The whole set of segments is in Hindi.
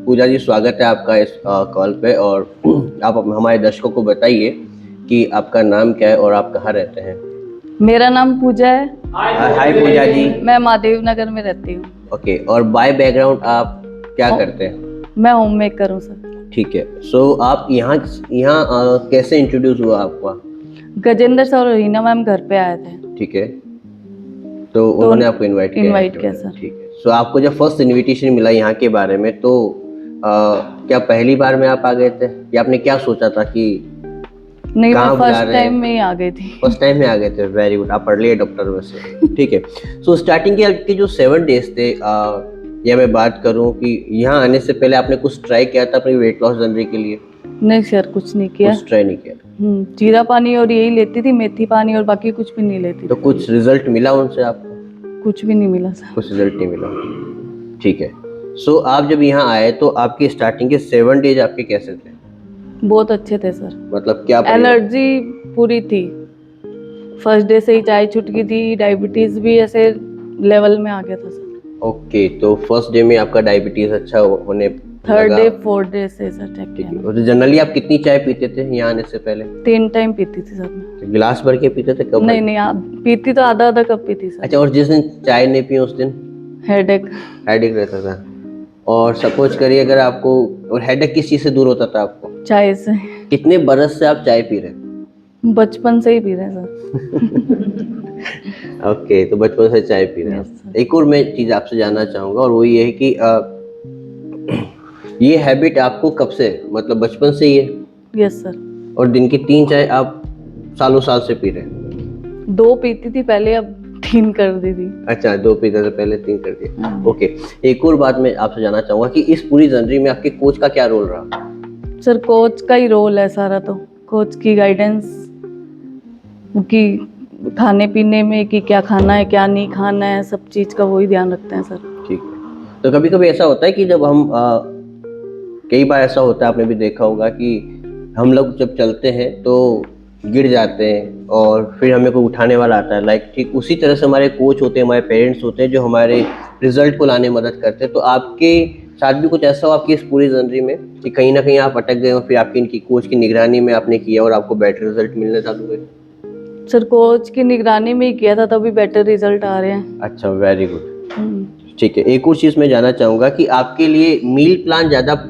पूजा जी, स्वागत है आपका इस कॉल पे। और आप हमारे दर्शकों को बताइए कि आपका नाम क्या है और आप कहाँ रहते हैं। मेरा नाम पूजा है। हाय पूजा जी। मैं महादेव नगर में रहती हूँ। ओके, और बाय बैकग्राउंड आप क्या करते हैं? मैं होम मेकर हूँ सर। ठीक है। सो आप यहाँ यहाँ कैसे इंट्रोड्यूस हुआ आपका? गजेंद्र सर और हीना मैम घर पे आए थे। ठीक है, तो उन्होंने आपको इनवाइट किया सर। ठीक है। सो आपको जब फर्स्ट इनविटेशन मिला यहाँ के बारे में, तो क्या पहली बार में आप आ गए थे या आपने क्या सोचा था कि नहीं, मैं फर्स्ट टाइम में ही आ गई थी। फर्स्ट टाइम में आ गए थे। वेरी गुड, आप पढ़ लिए डॉक्टर वैसे। ठीक है। सो स्टार्टिंग के आपके जो 7 डेज थे, या मैं बात करूं कि यहाँ आने से पहले आपने कुछ ट्राई किया था अपनी वेट लॉस जर्नी के लिए? नहीं सर, कुछ नहीं किया। कुछ ट्राई नहीं किया? जीरा पानी और यही लेती थी, मेथी पानी, और बाकी कुछ भी नहीं लेती तो थी। कुछ रिजल्ट मिला उनसे आपको? कुछ भी नहीं मिला सर। कुछ रिजल्ट नहीं मिला। ठीक है। सो आप जब यहाँ आए तो आपकी स्टार्टिंग के 7 डेज आपके कैसे थे? बहुत अच्छे थे सर। मतलब क्या एनर्जी पूरी थी। फर्स्ट डे से ही चाय छूट गई थी, डायबिटीज भी ऐसे लेवल में आ गया था सर। ओके, तो फर्स्ट डे में आपका डायबिटीज अच्छा होने थर्ड डे 4th डे से सर चेक ठीक किया। है। और जनरली आप कितनी चाय पीते थे यहाँ आने से पहले? 3 टाइम पीती थी सर मैं। गिलास भर के पीते थे? कब? नहीं, आप पीती तो आधा आधा कप पीती सर। अच्छा, और जिस दिन चाय नहीं पी उस दिन हेडेक रहता था? और सपोज करिए अगर आपको, और हेडेक किस चीज से दूर होता था आपको? चाय से। कितने बरस से आप चाय पी रहे हैं? बचपन से ही पी रहे हैं सर। ओके, तो बचपन से चाय पी रहे हैं। एक और मैं चीज आपसे जानना चाहूंगा, और वो ये है कि ये हैबिट आपको कब से, मतलब बचपन से ही है? Yes sir. और दिन की 3 चाय आप सालों साल से पी रहे हैं? 2 पीती थी पहले, अब 3 कर दी थी। अच्छा, 2 पीते थे पहले, 3 कर दिए। ओके। एक और बात मैं आपसे जानना चाहूंगा कि इस पूरी जर्नी में आपके कोच का क्या रोल रहा? सर कोच का ही रोल है सारा, तो कोच की गाइडेंस, कि खाने पीने में कि क्या खाना है क्या नहीं खाना है, सब चीज का वही ध्यान रखते हैं सर। ठीक है। तो कभी कभी ऐसा होता है कि जब हम कई बार ऐसा होता है, आपने भी देखा होगा कि हम लोग जब चलते हैं तो गिर जाते हैं और फिर हमें कोई उठाने वाला आता है। लाइक ठीक उसी तरह से हमारे कोच होते हैं, हमारे पेरेंट्स होते हैं, जो हमारे रिजल्ट को लाने में मदद करते हैं। तो आपके साथ भी कुछ ऐसा हो आपकी इस पूरी जर्नी में कि कहीं ना कहीं आप अटक गए और फिर आपकी इनकी कोच की निगरानी में आपने किया और आपको बेटर रिजल्ट मिलने चालू हुए? सर कोच की निगरानी में ही किया था, तभी बेटर रिजल्ट आ रहे हैं। अच्छा, वेरी गुड। ठीक है। एक और चीज़ मैं जानना चाहूँगा कि आपके लिए मील प्लान ज़्यादा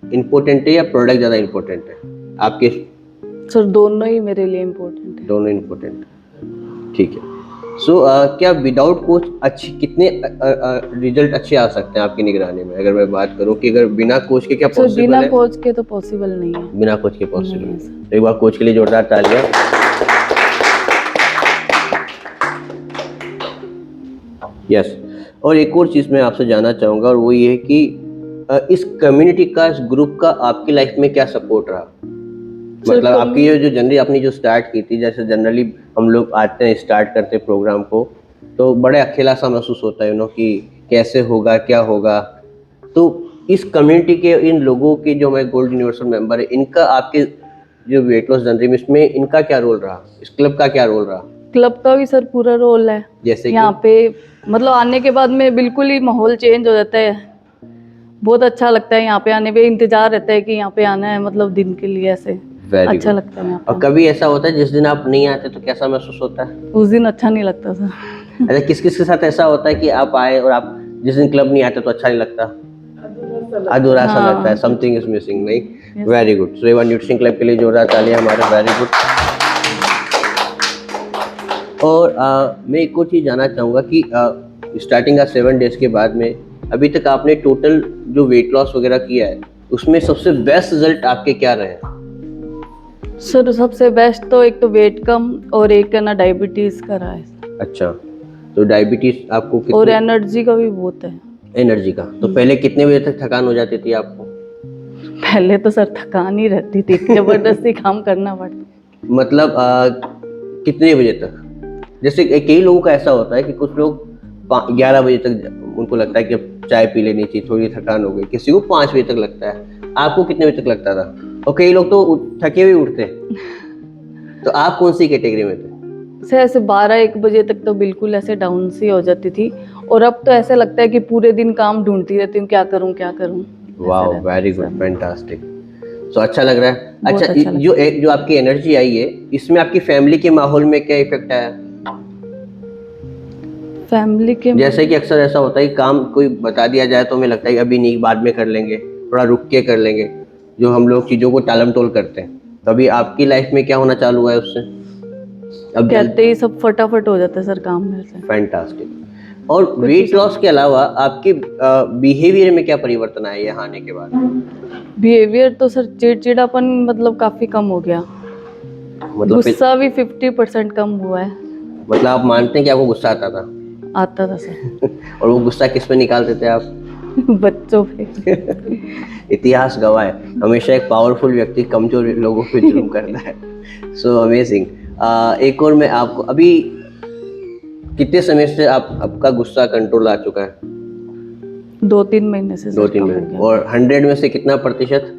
इम्पोर्टेंट है या प्रोडक्ट ज़्यादा इम्पोर्टेंट है आपके? सर दोनों ही मेरे लिए इम्पोर्टेंट है। दोनों इम्पोर्टेंट है। ठीक है। सो क्या विदाउट कोच कितने रिजल्ट अच्छे आ सकते हैं आपकी निगरानी में? अगर मैं बात करूं कि अगर बिना कोच के क्या पॉसिबल है? बिना कोच के तो पॉसिबल नहीं है। बिना कोच के पॉसिबल है। एक बार कोच के लिए जोरदार तालियां। यस। और एक और चीज़ मैं आपसे जानना चाहूँगा, और वो ये है कि इस कम्युनिटी का, इस ग्रुप का आपकी लाइफ में क्या सपोर्ट रहा? मतलब आपकी ये जो जर्नी आपने जो स्टार्ट की थी, जैसे जनरली हम लोग आते हैं, स्टार्ट करते हैं प्रोग्राम को, तो बड़े अकेला सा महसूस होता है कि कैसे होगा, क्या होगा। तो इस कम्युनिटी के इन लोगों के, जो हमारे गोल्ड यूनिवर्सल मेंबर है, इनका आपके जो वेट लॉस जर्नी में, इसमें इनका क्या रोल रहा? इस क्लब का क्या रोल रहा? क्लब का भी सर पूरा रोल है। जैसे यहाँ पे मतलब आने के बाद में बिल्कुल ही माहौल चेंज हो जाता है। बहुत अच्छा लगता है यहाँ पे आने पे, इंतजार रहता है कि यहाँ पे आना है, मतलब दिन के लिए ऐसे अच्छा लगता है यहाँ पे। और कभी ऐसा होता है जिस दिन आप नहीं आते तो कैसा महसूस होता है? उस दिन अच्छा नहीं लगता सर। अच्छा, किस किस के साथ ऐसा होता है कि आप आए और आप जिस दिन क्लब नहीं आते तो अच्छा नहीं लगता, अधूरा सा लगता है, समथिंग इज मिसिंग, नहीं? Very good. So Avon nutrition club के लिए जोरदार तालियां हमारे। Very good. और मैं एक और चीज़ जानना चाहूँगा कि स्टार्टिंग का 7 डेज के बाद में अभी तक आपने टोटल जो वेट लॉस वगैरह किया है, उसमें सबसे बेस्ट रिजल्ट आपके क्या रहे? सर सबसे बेस्ट तो एक तो वेट कम और एक है ना डायबिटीज का रहा है। अच्छा, तो डायबिटीज आपको कितनी? और एनर्जी का भी बहुत है। एनर्जी का तो पहले कितने बजे तक थकान हो जाती थी आपको? पहले तो सर थकान ही रहती थी, जबरदस्ती काम करना पड़ता। मतलब कितने बजे तक? जैसे कई लोगों का ऐसा होता है कि कुछ लोग 11 बजे तक उनको लगता है कि अब चाय पी लेनी चाहिए, थोड़ी थकान हो गई। किसी को 5 बजे तक लगता है। आपको कितने बजे तक लगता था? और कई लोग तो थके हुए उठते। तो आप कौन सी कैटेगरी में थे? सर ऐसे 12-1 बजे तक तो बिल्कुल ऐसे डाउन सी हो जाती थी, और अब तो ऐसा लगता है कि पूरे दिन काम ढूंढती रहती हूँ, क्या करूँ क्या करूँ। वाह, रहता वेरी है गुड, सर। फैंटास्टिक। सो अच्छा लग रहा है। बहुत अच्छा, अच्छा जो आपकी एनर्जी आई है, इसमें आपकी फैमिली के माहौल में क्या इफेक्ट आया? फैमिली के जैसे कि अक्सर ऐसा होता है कि काम कोई बता दिया जाए तो हमें लगता है कि अभी नहीं, बाद में कर लेंगे, थोड़ा रुक के कर लेंगे, जो हम लोग चीज़ों को टालम-टोल करते हैं। तो अभी आपकी लाइफ में क्या होना चालू हुआ है उससे? अब कहते ही सब फटाफट हो जाता है सर काम मेरे से। फैंटास्टिक। और कुछ वेट चीज़ लॉस के अलावा आपके बिहेवियर में क्या परिवर्तन आया यहाँ आने के बाद? बिहेवियर तो सर चिड़चिड़ापन मतलब काफ़ी कम हो गया। मतलब फिर गुस्सा भी 50% कम हुआ है। मतलब आप मानते हैं कि आपको गुस्सा आता था? आता था सर। और वो गुस्सा किस पे निकालते थे आप? बच्चों पे। इतिहास गवाह है, हमेशा एक पावरफुल व्यक्ति कमजोर लोगों पे जुल्म करता है। So amazing. एक और मैं आपको अभी कितने समय से आपका गुस्सा कंट्रोल आ चुका है? 2-3 महीने से दो सर तीन कम हो मिनट। गया। और 100 में से कितना प्रतिशत?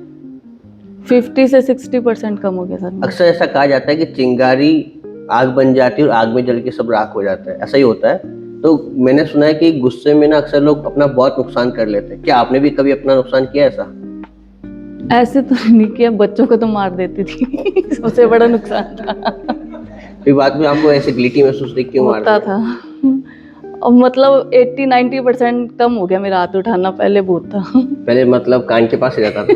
50 से 60% कम हो गया सर मेरा। अक्सर ऐसा कहा जाता है कि चिंगारी आग बन जाती है और आग में जल के सब राख हो जाता है, ऐसा ही होता है। तो मैंने सुना है कि गुस्से में ना अक्सर लोग अपना बहुत नुकसान कर लेते हैं। क्या आपने भी कभी अपना नुकसान किया ऐसा? ऐसे तो नहीं किया, बच्चों को तो मार देती थी। सबसे बड़ा नुकसान था। फिर बाद में आपको ऐसे गिल्टी महसूस नहीं, क्यों मार होता दिया? था। और मतलब 80-90% कम हो गया मेरा हाथ उठाना, पहले बहुत था। पहले मतलब कान के पास ही रहता था।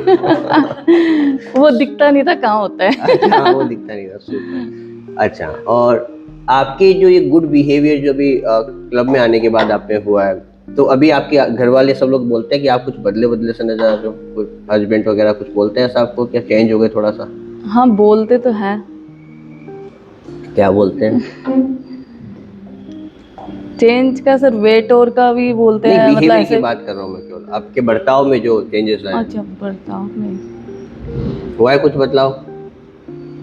वो दिखता नहीं था कहाँ होता है। अच्छा, हाँ, वो दिखता नहीं था, सुपर। अच्छा, और आपके जो ये गुड बिहेवियर जो भी क्लब में आने के बाद आप में हुआ है, तो अभी आपके घर वाले सब लोग बोलते हैं कि आप कुछ बदले बदले से नजर आ रहे हो? कुछ हस्बैंड वगैरह कुछ बोलते हैं ऐसा आपको, क्या चेंज हो गए थोड़ा सा? हाँ बोलते तो हैं। क्या बोलते हैं? चेंज का सर वेट और का भी बोलते नहीं, हैं, मतलब बिहेवियर की ऐसे। बात कर रहा हूँ मैं, केवल आपके बर्ताव में जो चेंजेस आए, अच्छा बर्ताव में हुआ है कुछ बदलाव?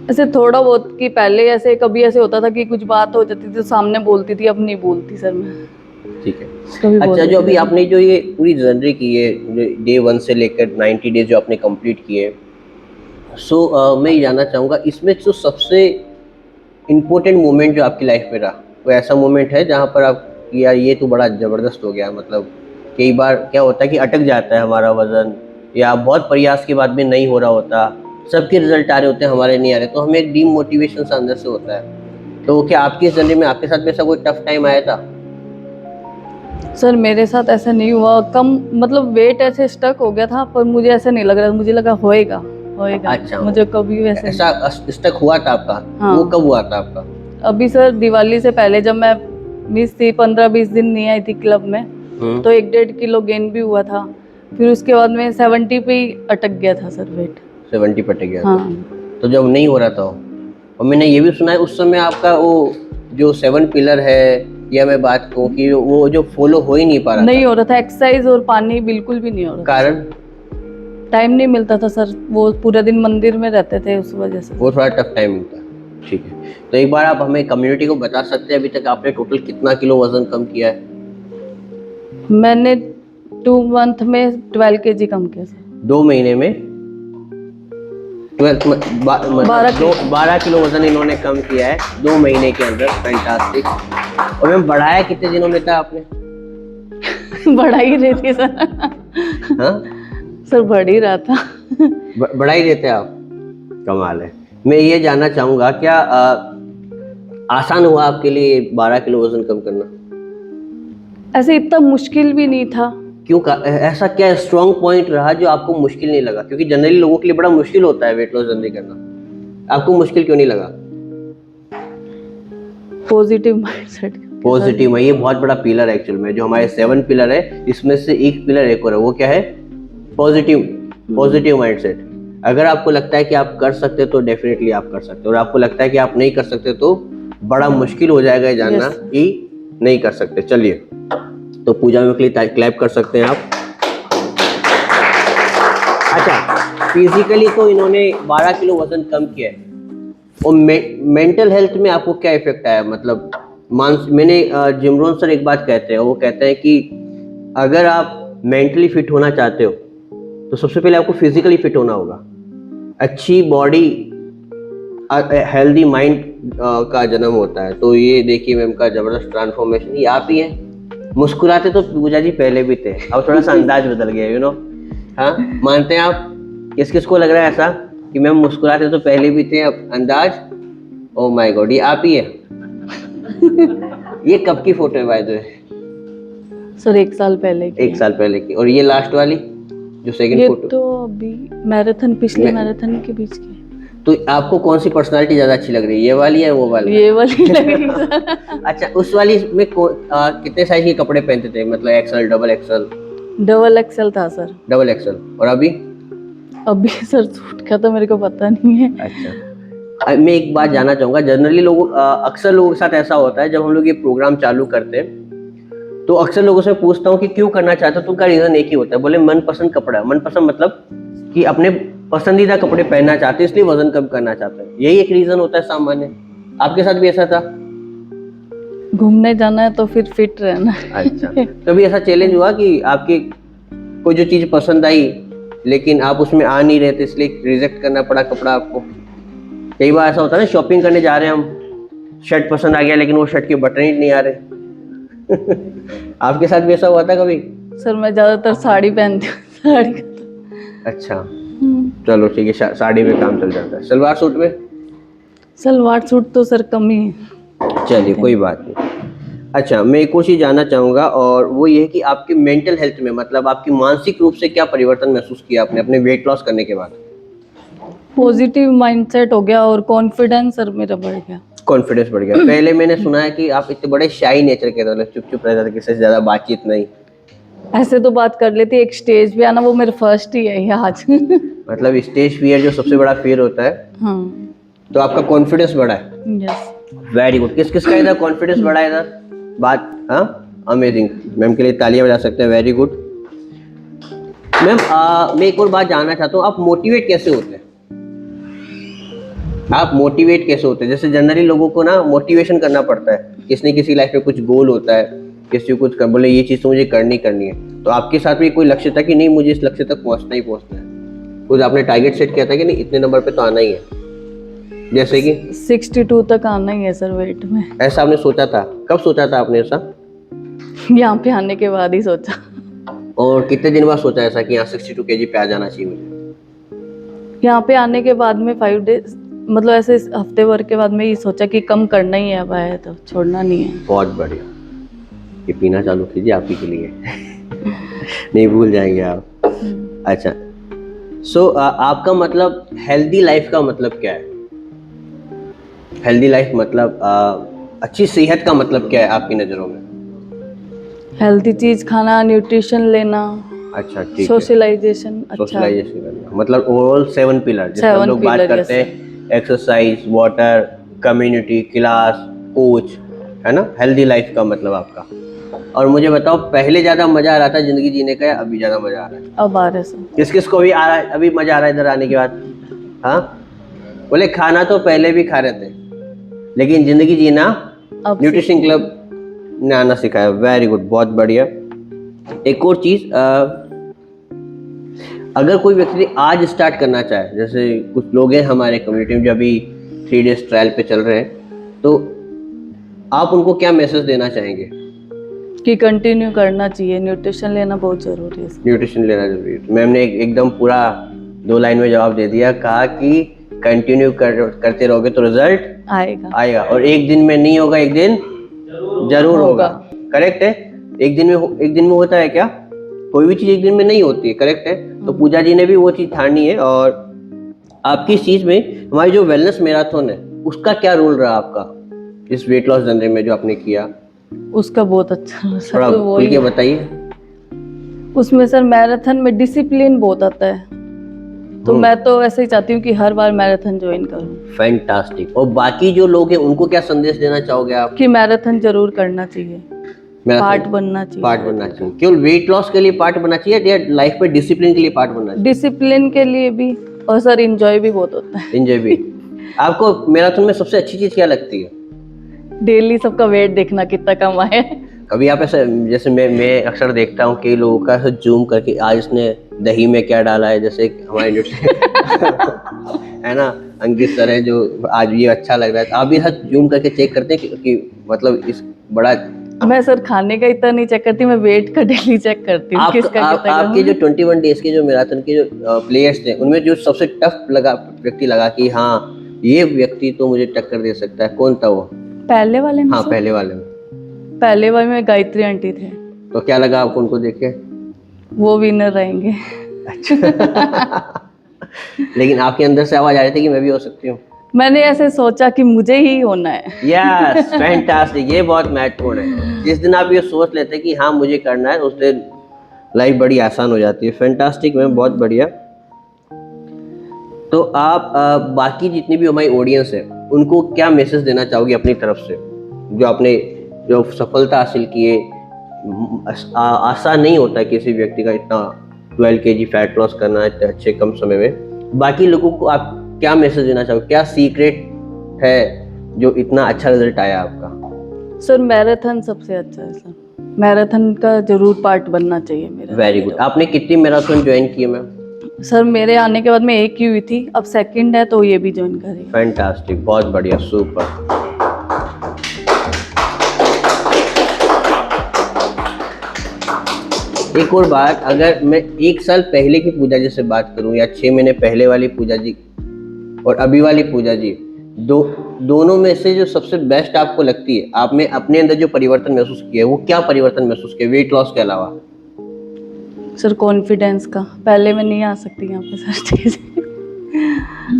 ऐसे थोड़ा बहुत कि पहले ऐसे कभी ऐसे होता था कि कुछ बात हो जाती थी तो सामने बोलती थी, अब नहीं बोलती सर मैं। ठीक है। कभी बोल अच्छा, जो देती अभी वैसे। आपने जो ये पूरी जर्नी की है, डे 1 से लेकर 90 डेज जो आपने कंप्लीट किए, सो मैं ये जानना चाहूँगा इसमें जो सबसे इम्पोर्टेंट मोमेंट जो आपकी लाइफ में रहा, वो ऐसा मोमेंट है जहाँ पर आप कि यार ये तो बड़ा ज़बरदस्त हो गया? मतलब कई बार क्या होता है कि अटक जाता है हमारा वज़न, या बहुत प्रयास के बाद भी नहीं हो रहा होता, सबके रिजल्ट आ रहे होते हैं, हमारे नहीं आ रहे, तो हमें एक डीमोटिवेशन सा अंदर से होता है। तो क्या आपकी इस जर्नी में आपके साथ में ऐसा कोई टफ टाइम आया था? सर मेरे साथ ऐसा नहीं हुआ, कम मतलब वेट ऐसे स्टक हो गया था, पर मुझे ऐसा नहीं लग रहा था, मुझे लगा होएगा होएगा। अच्छा, मुझे कभी वैसे ऐसा स्टक हुआ था आपका? हाँ। वो कब हुआ था आपका? अभी सर दिवाली से पहले जब मैं मिस थी, 15-20 दिन नहीं आई थी क्लब में, तो 1-1.5 किलो गेन भी हुआ था। फिर उसके बाद में 70 पे ही अटक गया था सर वेट। 70 पट गया था? हाँ तो जब नहीं हो रहा था, और मैंने ये भी सुना है उस समय आपका वो जो 7 पिलर है, या मैं बात कहूँ कि वो जो फॉलो हो ही नहीं पा रहा नहीं था? हो रहा था, एक्सरसाइज और पानी बिल्कुल भी नहीं हो रहा था। कारण? टाइम नहीं मिलता था सर, वो पूरा दिन मंदिर में रहते थे, उस वजह से। वो थोड़ा टफ टाइम था। ठीक है, तो एक बार आप हमें कम्युनिटी को बता सकते हैं अभी तक आपने टोटल कितना किलो वजन कम किया है? मैंने 2 मंथ में 12 kg कम किया सर। 2 महीने में 12 12 12 किलो वजन इन्होंने कम किया है 2 महीने के अंदर। फैंटास्टिक। और मैम, बढ़ाया कितने दिनों में था आपने? बढ़ा ही रही थी सर। हाँ, सर बढ़ ही रहा था। बढ़ा ही देते आप? कमाल है। मैं ये जानना चाहूँगा, क्या आसान हुआ आपके लिए 12 किलो वजन कम करना? ऐसे इतना मुश्किल भी नहीं था। क्यों ऐसा क्या स्ट्रॉन्ग पॉइंट रहा जो आपको मुश्किल नहीं लगा? क्योंकि जनरली लोगों के लिए बड़ा मुश्किल होता है वेट लॉस जल्दी करना, आपको मुश्किल क्यों नहीं लगा? Positive mindset. पॉजिटिव है, ये बहुत बड़ा पिलर है एक्चुअल में, जो हमारे 7 पिलर है इसमें से एक पिलर एक और है, वो क्या है? Positive mindset. अगर आपको लगता है कि आप कर सकते हो तो डेफिनेटली आप कर सकते हो, और आपको लगता है कि आप नहीं कर सकते तो बड़ा मुश्किल हो जाएगा ये जानना कि नहीं कर सकते। चलिए, तो पूजा में के लिए क्लैप कर सकते हैं आप। अच्छा, फिजिकली तो इन्होंने 12 किलो वजन कम किया है, और मेंटल हेल्थ में आपको क्या इफेक्ट आया? मतलब मैंने जिम रोहन सर एक बात कहते हैं, वो कहते हैं कि अगर आप मेंटली फिट होना चाहते हो तो सबसे पहले आपको फिजिकली फिट होना होगा। अच्छी बॉडी हेल्दी माइंड का जन्म होता है। तो ये देखिए मैम का जबरदस्त ट्रांसफॉर्मेशन, ये आप ही हैं। मुस्कुराते तो पूजा जी पहले भी थे, अब थोड़ा सा अंदाज बदल गया, हाँ, मानते हैं आप? किस किस को लग रहा है ऐसा कि मैम मुस्कुराते तो पहले भी थे, अब अंदाज? ओ माय गॉड, ये आप ही है? ये कब की फोटो है बाय द वे? सर 1 साल पहले की एक है। साल पहले की। और ये लास्ट वाली जो सेकंड ये फोटो? तो अभी मैराथन, पिछले मैं- मैराथन के बीच की तो आपको कौन सी पर्सनालिटी ज्यादा अच्छी लग रही है, ये वाली या वो है। वाली? ये वाली लगेगी सर। अच्छा, उस वाली में कितने साइज के कपड़े पहनते थे, मतलब axel, double axel? Double axel था सर। Double axel. और अभी? अभी सर सूट का तो मेरे को पता नहीं है। अच्छा, मैं एक बात जानना चाहूंगा। जनरली लोग अक्सर लोगों के साथ ऐसा होता है, जब हम लोग ये प्रोग्राम चालू करते हैं तो अक्सर लोगों से पूछता हूँ कि क्यों करना चाहते हो, तो उनका रीजन एक ही होता है, बोले मनपसंद कपड़ा। मनपसंद मतलब कि अपने पसंदीदा कपड़े पहनना चाहते हैं, इसलिए वजन कम करना चाहते हैं। यही एक रीजन होता है सामान्य। आपके साथ भी ऐसा था? घूमने जाना है तो फिर फिट रहना है। अच्छा, कभी ऐसा चैलेंज हुआ कि आपकी कोई जो चीज पसंद आई लेकिन आप उसमें आ नहीं रहे थे, इसलिए रिजेक्ट करना पड़ा कपड़ा आपको? कई बार ऐसा होता है ना, शॉपिंग करने जा रहे हैं हम, शर्ट पसंद आ गया लेकिन वो शर्ट के बटन ही नहीं आ रहे। आपके साथ भी ऐसा हुआ था कभी? सर मैं ज्यादातर साड़ी पहनती हूँ। साड़ी का अच्छा, चलो ठीक है, साड़ी में काम चल जाता है। सलवार सूट में? सलवार सूट तो सर कम ही है। चलिए कोई बात नहीं। अच्छा, मैं एक और चीज़ जानना चाहूँगा, और वो ये है कि आपकी मेंटल हेल्थ में, मतलब आपकी मानसिक रूप से क्या परिवर्तन महसूस किया आपने अपने वेट लॉस करने के बाद? पॉजिटिव माइंडसेट हो गया और कॉन्फिडेंस सर मेरा बढ़ गया। कॉन्फिडेंस बढ़ गया। पहले मैंने सुना है कि आप इतने बड़े शाई नेचर के थे, मतलब चुप चुप रहते थे, किसी से ज़्यादा बातचीत नहीं। ऐसे तो बात कर लेती, एक स्टेज पे आना वो मेरा फर्स्ट ही है ये आज। मतलब स्टेज फियर जो सबसे बड़ा फियर होता है, हाँ। तो आपका कॉन्फिडेंस बढ़ा है। यस। Very good. किस किस का इधर कॉन्फिडेंस बढ़ा है इधर? बात, हाँ, अमेजिंग। मैम के लिए तालियां बजा सकते हैं, वेरी गुड। मैम मैं एक और बात जानना चाहता हूँ, आप मोटिवेट कैसे होते हैं? आप मोटिवेट कैसे होते हैं? जैसे जनरली लोगों को ना मोटिवेशन करना पड़ता है, किसी न किसी लाइफ में कुछ गोल होता है, किसी को कुछ कर बोले ये चीज़ तो मुझे करनी है। तो आपके साथ भी कोई लक्ष्य था कि नहीं मुझे इस लक्ष्य तक पहुंचना है? कुछ आपने टारगेट सेट किया था कि नहीं इतने नंबर पे तो आना ही है? जैसे कि 62 तक आना ही है सर वेट में। ऐसा आपने सोचा था? कब सोचा था आपने ऐसा? यहाँ पे आने के बाद ही सोचा। और कितने दिन बाद सोचा ऐसा कि यहाँ 62 kg पे आ जाना चाहिए मुझे? यहाँ पे आने के बाद में 5 डेज, मतलब ऐसे हफ्ते भर के बाद में ये सोचा कि कम करना ही है, अब आया तो छोड़ना नहीं है। बहुत बढ़िया। ये पीना चालू कीजिए, आप ही के लिए। नहीं भूल जाएंगे आप। अच्छा, सो आपका मतलब हेल्दी लाइफ का मतलब क्या है? हेल्दी लाइफ मतलब अच्छी सेहत का मतलब क्या है आपकी नज़रों में? हेल्थी चीज खाना, न्यूट्रिशन लेना, अच्छा, ठीक है। सोशलाइजेशन अच्छा। सोशलाइजेशन करना, मतलब ओवरऑल 7 पिलर, जिसमें हम 7 लोग बात pillar, करते yes, हैं exercise, water, community, class, coach, है ना? हेल्दी लाइफ का मतलब आपका। और मुझे बताओ, पहले ज़्यादा मज़ा आ रहा था ज़िंदगी जीने का या अभी ज़्यादा मज़ा आ रहा है? अब आ रहे सर। किस किस को भी आ रहा है अभी मज़ा आ रहा है इधर आने के बाद? हाँ, बोले खाना तो पहले भी खा रहे थे लेकिन ज़िंदगी जीना अब न्यूट्रिशन क्लब ने आना सिखाया। वेरी गुड, बहुत बढ़िया। एक और चीज़, अगर कोई व्यक्ति आज स्टार्ट करना चाहे, जैसे कुछ लोग हैं हमारे कम्युनिटी में जो अभी 3 डेज ट्रायल पे चल रहे हैं, तो आप उनको क्या मैसेज देना चाहेंगे? कि कंटिन्यू करना चाहिए, न्यूट्रिशन लेना बहुत जरूरी है सर। न्यूट्रिशन लेना जरूरी है। मैम ने एकदम पूरा 2 लाइन में जवाब दे दिया, कहा कि कंटिन्यू करते रहोगे तो रिजल्ट आएगा, और एक दिन में नहीं होगा, एक दिन जरूर होगा। करेक्ट है। एक दिन में होता है क्या? कोई भी चीज एक दिन में नहीं होती है। करेक्ट है। तो पूजा जी ने भी वो चीज ठानी है। और आपकी इस चीज में, हमारी जो वेलनेस मैराथन है, उसका क्या रोल रहा आपका इस वेट लॉस जर्नी में जो आपने किया? उसका बहुत अच्छा रहा सर। थोड़ा तो खुल के बताइए। उसमें सर मैराथन में डिसिप्लिन बहुत आता है, तो मैं तो ऐसे ही चाहती हूँ कि हर बार मैराथन ज्वाइन करूँ। फैंटास्टिक। और बाकी जो लोग हैं उनको क्या संदेश देना चाहोगे आप? कि मैराथन जरूर करना चाहिए, पार्ट बनना चाहिए। पार्ट बनना चाहिए। केवल वेट लॉस के लिए पार्ट बनना चाहिए या लाइफ में डिसिप्लिन के लिए पार्ट बनना चाहिए? डिसिप्लिन के लिए भी, और सर इंजॉय भी बहुत होता है। एंजॉय भी। आपको मैराथन में सबसे अच्छी चीज क्या लगती है? डेली सबका वेट देखना कितना कम आया है। कभी आप ऐसा, जैसे मैं अक्सर देखता हूँ कई लोगों का ऐसा जूम करके, आज इसने दही में क्या डाला है, जैसे हमारे है ना, अंकित सर है जो आज ये अच्छा लग रहा है, तो आप भी ऐसा जूम करके चेक करते हैं कि मतलब इस बड़ा मैं सर खाने का इतना नहीं चेक करती, मैं वेट का डेली चेक करती हूँ किसका कितना आपके जो 21 डेज के जो मैराथन के जो प्लेयर्स थे उनमें जो सबसे टफ व्यक्ति लगा कि हाँ ये व्यक्ति तो मुझे टक्कर दे सकता है, कौन था वो? पहले वाले में हाँ सर? पहले वाले में। पहले वाले में गायत्री आंटी थे। तो क्या लगा आपको उनको देख के? वो विनर रहेंगे। लेकिन आपके अंदर से आवाज आ रही थी कि मैं भी हो सकती हूँ। मैंने ऐसे सोचा कि मुझे ही होना है। यस फैंटास्टिक, ये बहुत महत्वपूर्ण है। जिस दिन आप ये सोच लेते हैं कि हाँ मुझे करना है, उस दिन लाइफ बड़ी आसान हो जाती है। फैंटास्टिक मैम, बहुत बढ़िया। तो आप बाकी जितनी भी हमारी ऑडियंस है उनको क्या मैसेज देना चाहोगे अपनी तरफ से, जो आपने जो सफलता हासिल की है? आसान नहीं होता है किसी व्यक्ति का इतना 12 kg फैट लॉस करना इतने अच्छे कम समय में। बाकी लोगों को आप क्या मैसेज देना चाहोगे? क्या सीक्रेट है जो इतना अच्छा रिजल्ट आया आपका? सर मैराथन सबसे अच्छा है सर, मैराथन का जरूर पार्ट बनना चाहिए मेरा। Very good. आपने कितनी मैराथन ज्वाइन किए मैम? सर मेरे आने के बाद में एक ही हुई थी, अब सेकंड है तो ये भी ज्वाइन करेंगे। फैंटास्टिक, बहुत बढ़िया, सुपर। एक और बात, अगर मैं 1 साल पहले की पूजा जी से बात करूं या 6 महीने पहले वाली पूजा जी और अभी वाली पूजा जी, दोनों में से जो सबसे बेस्ट आपको लगती है, आपने अपने अंदर जो परिवर्तन महसूस किया है वो क्या परिवर्तन महसूस किया वेट लॉस के अलावा? सर कॉन्फिडेंस का, पहले मैं नहीं आ सकती यहाँ पे सर स्टेज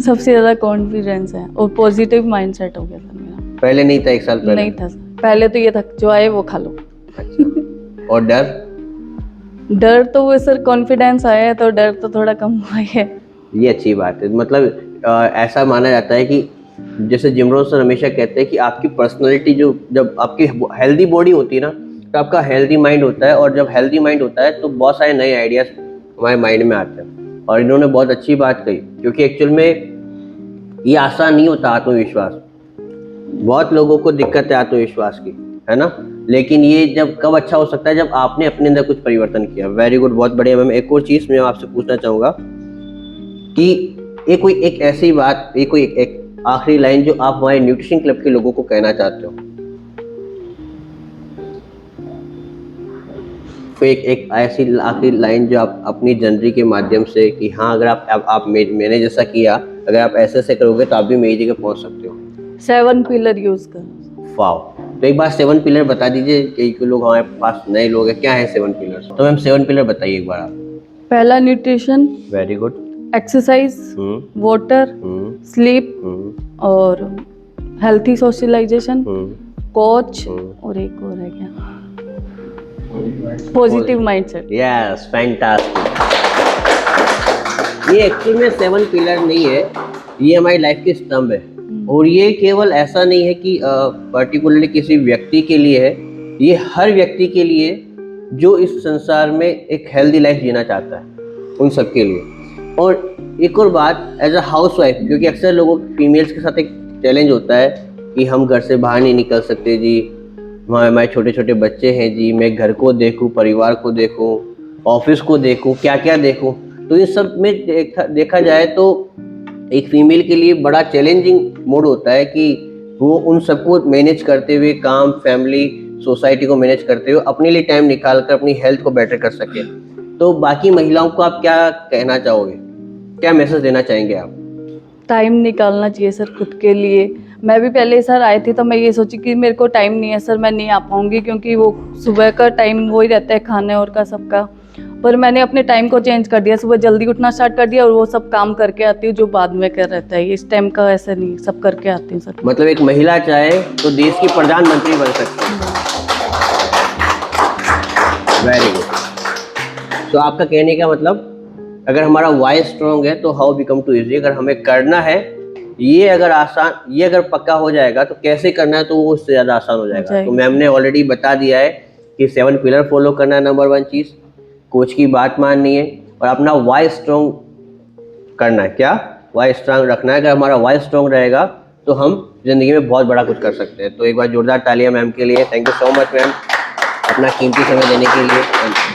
सबसे ज़्यादा कॉन्फिडेंस है और पॉजिटिव माइंडसेट हो गया सर मेरा। पहले नहीं था 1 साल पहले? नहीं था सर, पहले तो ये था जो आए वो खा लो। अच्छा। और डर तो वो सर, कॉन्फिडेंस आया है तो डर तो थोड़ा कम हुआ ही है। ये अच्छी बात है। मतलब ऐसा माना जाता है कि जैसे जिम रोहन सर हमेशा कहते हैं कि आपकी पर्सनालिटी जो, जब आपकी हेल्दी बॉडी होती है ना तो आपका हेल्दी माइंड होता है, और जब हेल्दी माइंड होता है तो बहुत सारे नए आइडियाज हमारे माइंड में आते हैं। और इन्होंने बहुत अच्छी बात कही, क्योंकि एक्चुअल में ये आसान नहीं होता आत्मविश्वास। बहुत लोगों को दिक्कत है आत्मविश्वास की, है ना? लेकिन ये जब कब अच्छा हो सकता है जब आपने अपने अंदर कुछ परिवर्तन किया। वेरी गुड, बहुत बढ़िया मैम। एक और चीज मैं आपसे पूछना चाहूंगा कि कोई एक ऐसी बात, कोई एक आखिरी लाइन जो आप हमारे न्यूट्रिशन क्लब के लोगों को कहना चाहते हो? कोई एक ऐसी आखिरी लाइन जो आप अपनी जर्नी के माध्यम से, कि हाँ अगर आप मैंने जैसा किया, अगर आप ऐसे करोगे तो आप भी मेरी जगह पहुंच सकते हो। 7 पिलर यूज करो। वाओ, तो एक बार 7 पिलर बता दीजिए कि लोग हमारे पास नए लोग हैं, क्या है 7 पिलर्स? तो मैम 7 पिलर बताइए एक बार आप। पहला nutrition, very good, exercise, water, sleep और हेल्थी सोशलाइजेशन, कोच और एक और है क्या, पॉजिटिव माइंडसेट। Yes fantastic. ये एक्चुअल में 7 पिलर नहीं है, ये हमारी लाइफ के स्तंभ है। और ये केवल ऐसा नहीं है कि पर्टिकुलरली किसी व्यक्ति के लिए है, ये हर व्यक्ति के लिए जो इस संसार में एक हेल्दी लाइफ जीना चाहता है, उन सब के लिए। और एक और बात, एज अ हाउस वाइफ, क्योंकि अक्सर लोगों फीमेल्स के साथ एक चैलेंज होता है कि हम घर से बाहर नहीं निकल सकते जी, हमारे छोटे छोटे बच्चे हैं जी, मैं घर को देखूं, परिवार को देखूं, ऑफिस को देखूं, क्या क्या देखूं। तो इन सब में देखा जाए तो एक फीमेल के लिए बड़ा चैलेंजिंग मोड होता है कि वो उन सबको मैनेज करते हुए, काम, फैमिली, सोसाइटी को मैनेज करते हुए अपने लिए टाइम निकाल कर अपनी हेल्थ को बेटर कर सके। तो बाकी महिलाओं को आप क्या कहना चाहोगे, क्या मैसेज देना चाहेंगे आप? टाइम निकालना चाहिए सर खुद के लिए। मैं भी पहले सर आई थी तो मैं ये सोची कि मेरे को टाइम नहीं है सर, मैं नहीं आ पाऊंगी, क्योंकि वो सुबह का टाइम वही रहता है खाने और का सबका। पर मैंने अपने टाइम को चेंज कर दिया, सुबह जल्दी उठना स्टार्ट कर दिया और वो सब काम करके आती हूँ जो बाद में कर रहता है। इस टाइम का ऐसा नहीं, सब करके आती हूँ सर। मतलब एक महिला चाहे तो देश की प्रधानमंत्री बन सकती है। Very good. तो आपका कहने का मतलब, अगर हमारा वाई स्ट्रॉन्ग है तो हाउ बिकम टू इजी। अगर हमें करना है, ये अगर आसान, ये अगर पक्का हो जाएगा तो कैसे करना है तो वो उससे ज़्यादा आसान हो जाएगा। तो मैम ने ऑलरेडी बता दिया है कि 7 पिलर फॉलो करना है, नंबर 1 चीज़, कोच की बात माननी है और अपना वाई स्ट्रॉन्ग करना है। क्या वाई स्ट्रॉन्ग रखना है। अगर हमारा वाई स्ट्रॉन्ग रहेगा तो हम जिंदगी में बहुत बड़ा कुछ कर सकते हैं। तो एक बार जोरदार तालियां मैम के लिए। Thank you so much ma'am, अपना कीमती समय देने के लिए।